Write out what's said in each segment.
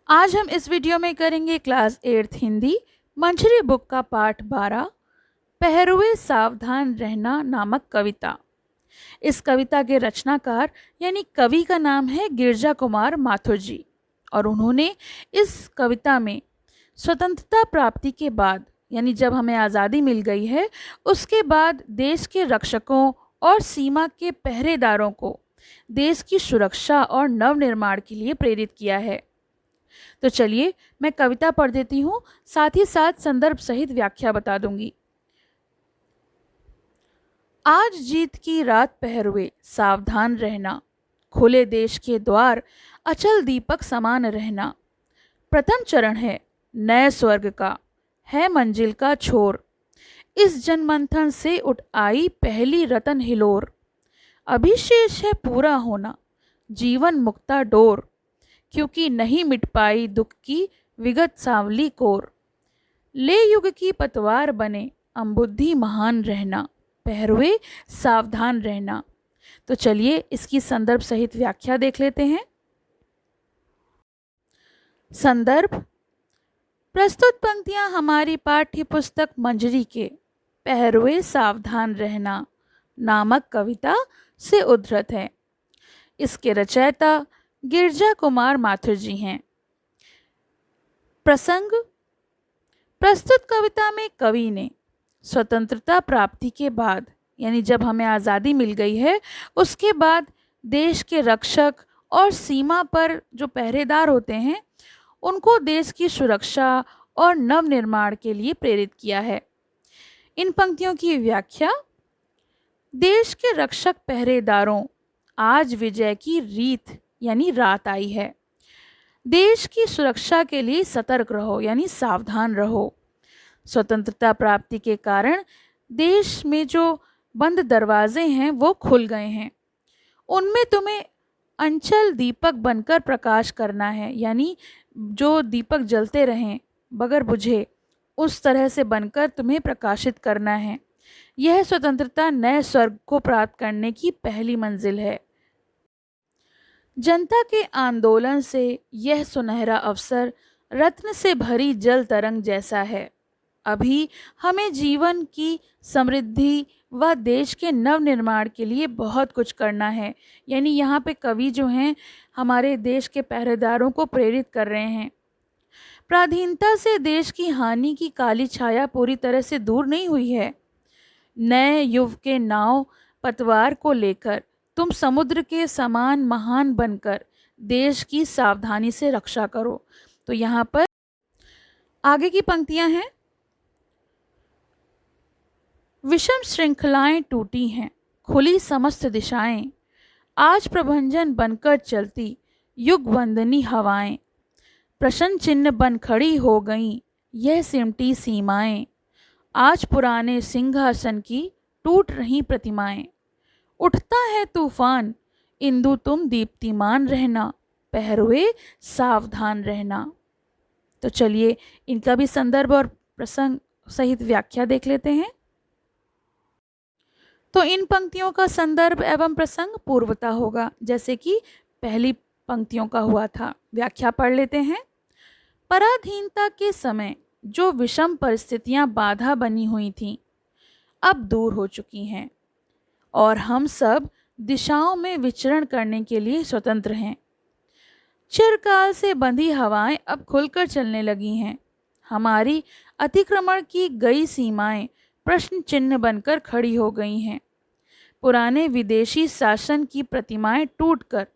आज हम इस वीडियो में करेंगे class 8th Hindi Manjari book का पाठ 12 पहरुए सावधान रहना नामक कविता। इस कविता के रचनाकार यानी कवि का नाम है गिरजा कुमार माथुर जी और उन्होंने इस कविता में स्वतंत्रता प्राप्ति के बाद यानी जब हमें आज़ादी मिल गई है उसके बाद देश के रक्षकों और सीमा के पहरेदारों को देश की सुरक्षा और नवनिर्माण के लिए प्रेरित किया है। तो चलिए मैं कविता पढ़ देती हूँ, साथ ही साथ संदर्भ सहित व्याख्या बता दूंगी। आज जीत की रात पहरुए सावधान रहना, खुले देश के द्वार अचल दीपक समान रहना। प्रथम चरण है नए स्वर्ग का, है मंजिल का छोर, इस जनमंथन से उठ आई पहली रतन हिलोर। अभिशेष है पूरा होना जीवन मुक्ता डोर, क्योंकि नहीं मिट पाई दुख की विगत सांवली कोर। ले युग की पतवार बने अम्बुद्धि महान रहना, पहरुए सावधान रहना। तो चलिए इसकी संदर्भ सहित व्याख्या देख लेते हैं। संदर्भ: प्रस्तुत पंक्तियां हमारी पाठ्य पुस्तक मंजरी के पहरुए सावधान रहना नामक कविता से उद्धृत है। इसके रचयिता गिरजा कुमार माथुर जी हैं। प्रसंग: प्रस्तुत कविता में कवि ने स्वतंत्रता प्राप्ति के बाद यानी जब हमें आज़ादी मिल गई है उसके बाद देश के रक्षक और सीमा पर जो पहरेदार होते हैं उनको देश की सुरक्षा और नवनिर्माण के लिए प्रेरित किया है। इन पंक्तियों की व्याख्या: देश के रक्षक पहरेदारों, आज विजय की रीत यानी रात आई है। देश की सुरक्षा के लिए सतर्क रहो यानी सावधान रहो। स्वतंत्रता प्राप्ति के कारण देश में जो बंद दरवाजे हैं वो खुल गए हैं, उनमें तुम्हें अंचल दीपक बनकर प्रकाश करना है, यानी जो दीपक जलते रहें बगैर बुझे उस तरह से बनकर तुम्हें प्रकाशित करना है। यह स्वतंत्रता नए स्वर्ग को प्राप्त करने की पहली मंजिल है। जनता के आंदोलन से यह सुनहरा अवसर रत्न से भरी जल तरंग जैसा है। अभी हमें जीवन की समृद्धि व देश के नवनिर्माण के लिए बहुत कुछ करना है। यानी यहाँ पे कवि जो हैं हमारे देश के पहरेदारों को प्रेरित कर रहे हैं। पराधीनता से देश की हानि की काली छाया पूरी तरह से दूर नहीं हुई है। नए युग के नाव पतवार को लेकर तुम समुद्र के समान महान बनकर देश की सावधानी से रक्षा करो। तो यहाँ पर आगे की पंक्तियां हैं। विषम श्रृंखलाएं टूटी हैं, खुली समस्त दिशाएं, आज प्रभंजन बनकर चलती युग वंदनी हवाएं। प्रश्न चिन्ह बन खड़ी हो गईं यह सिमटी सीमाएं, आज पुराने सिंहासन की टूट रही प्रतिमाएं। उठता है तूफान इंदु तुम दीप्तिमान रहना, पहरुए सावधान रहना। तो चलिए इनका भी संदर्भ और प्रसंग सहित व्याख्या देख लेते हैं। तो इन पंक्तियों का संदर्भ एवं प्रसंग पूर्वता होगा जैसे कि पहली पंक्तियों का हुआ था। व्याख्या पढ़ लेते हैं। पराधीनता के समय जो विषम परिस्थितियां बाधा बनी हुई थीं अब दूर हो चुकी हैं और हम सब दिशाओं में विचरण करने के लिए स्वतंत्र हैं। चिरकाल से बंधी हवाएं अब खुलकर चलने लगी हैं। हमारी अतिक्रमण की गई सीमाएं प्रश्न चिन्ह बनकर खड़ी हो गई हैं। पुराने विदेशी शासन की प्रतिमाएं टूटकर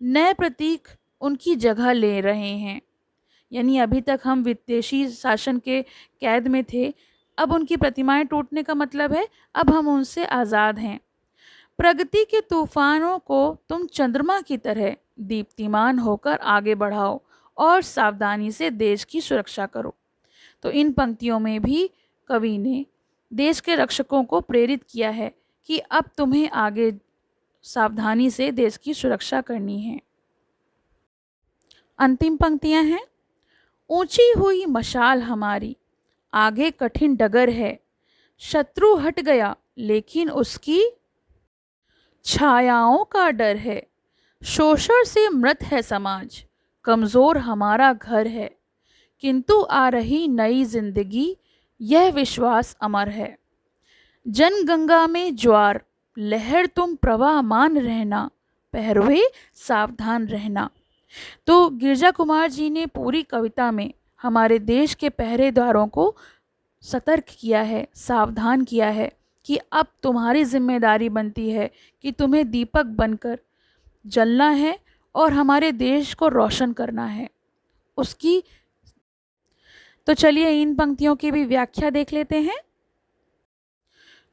नए प्रतीक उनकी जगह ले रहे हैं। यानी अभी तक हम विदेशी शासन के कैद में थे, अब उनकी प्रतिमाएं टूटने का मतलब है अब हम उनसे आज़ाद हैं। प्रगति के तूफानों को तुम चंद्रमा की तरह दीप्तिमान होकर आगे बढ़ाओ और सावधानी से देश की सुरक्षा करो। तो इन पंक्तियों में भी कवि ने देश के रक्षकों को प्रेरित किया है कि अब तुम्हें आगे सावधानी से देश की सुरक्षा करनी है। अंतिम पंक्तियां हैं। ऊंची हुई मशाल हमारी, आगे कठिन डगर है, शत्रु हट गया लेकिन उसकी छायाओं का डर है। शोषण से मृत है समाज, कमज़ोर हमारा घर है, किंतु आ रही नई जिंदगी यह विश्वास अमर है। जन गंगा में ज्वार, लहर तुम प्रवाह मान रहना, पहरुए सावधान रहना। तो गिरजा कुमार जी ने पूरी कविता में हमारे देश के पहरेदारों को सतर्क किया है, सावधान किया है कि अब तुम्हारी जिम्मेदारी बनती है कि तुम्हें दीपक बनकर जलना है और हमारे देश को रोशन करना है उसकी। तो चलिए इन पंक्तियों की भी व्याख्या देख लेते हैं।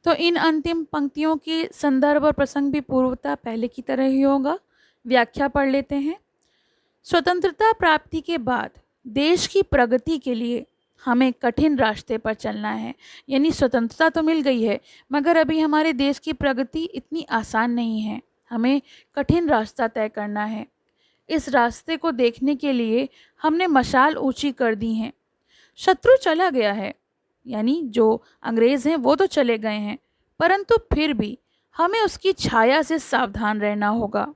तो इन अंतिम पंक्तियों की संदर्भ और प्रसंग भी पूर्वतः पहले की तरह ही होगा। व्याख्या पढ़ लेते हैं। स्वतंत्रता प्राप्ति के बाद देश की प्रगति के लिए हमें कठिन रास्ते पर चलना है। यानी स्वतंत्रता तो मिल गई है, मगर अभी हमारे देश की प्रगति इतनी आसान नहीं है, हमें कठिन रास्ता तय करना है। इस रास्ते को देखने के लिए हमने मशाल ऊंची कर दी हैं। शत्रु चला गया है, यानी जो अंग्रेज़ हैं वो तो चले गए हैं, परंतु फिर भी हमें उसकी छाया से सावधान रहना होगा।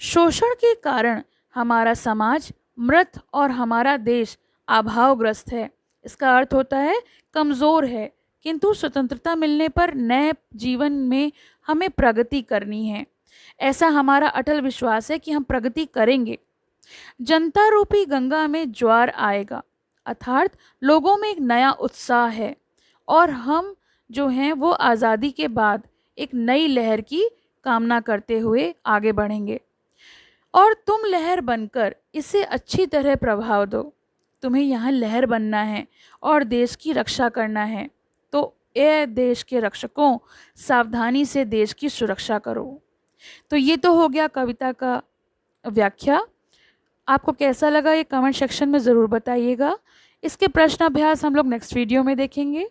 शोषण के कारण हमारा समाज मृत और हमारा देश अभावग्रस्त है। इसका अर्थ होता है कमज़ोर है, किंतु स्वतंत्रता मिलने पर नए जीवन में हमें प्रगति करनी है। ऐसा हमारा अटल विश्वास है कि हम प्रगति करेंगे। जनता रूपी गंगा में ज्वार आएगा, अर्थात लोगों में एक नया उत्साह है और हम जो हैं वो आज़ादी के बाद एक नई लहर की कामना करते हुए आगे बढ़ेंगे। और तुम लहर बनकर इसे अच्छी तरह प्रभाव दो। तुम्हें यहाँ लहर बनना है और देश की रक्षा करना है। तो ए देश के रक्षकों, सावधानी से देश की सुरक्षा करो। तो ये तो हो गया कविता का व्याख्या। आपको कैसा लगा ये कमेंट सेक्शन में ज़रूर बताइएगा। इसके प्रश्न अभ्यास हम लोग नेक्स्ट वीडियो में देखेंगे।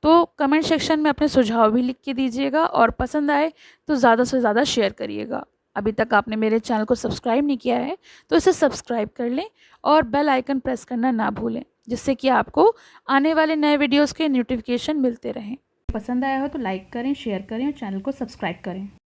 तो कमेंट सेक्शन में अपने सुझाव भी लिख के दीजिएगा और पसंद आए तो ज़्यादा से ज़्यादा शेयर करिएगा। अभी तक आपने मेरे चैनल को सब्सक्राइब नहीं किया है तो इसे सब्सक्राइब कर लें और बेल आइकन प्रेस करना ना भूलें, जिससे कि आपको आने वाले नए वीडियोस के नोटिफिकेशन मिलते रहें। पसंद आया हो तो लाइक करें, शेयर करें और चैनल को सब्सक्राइब करें।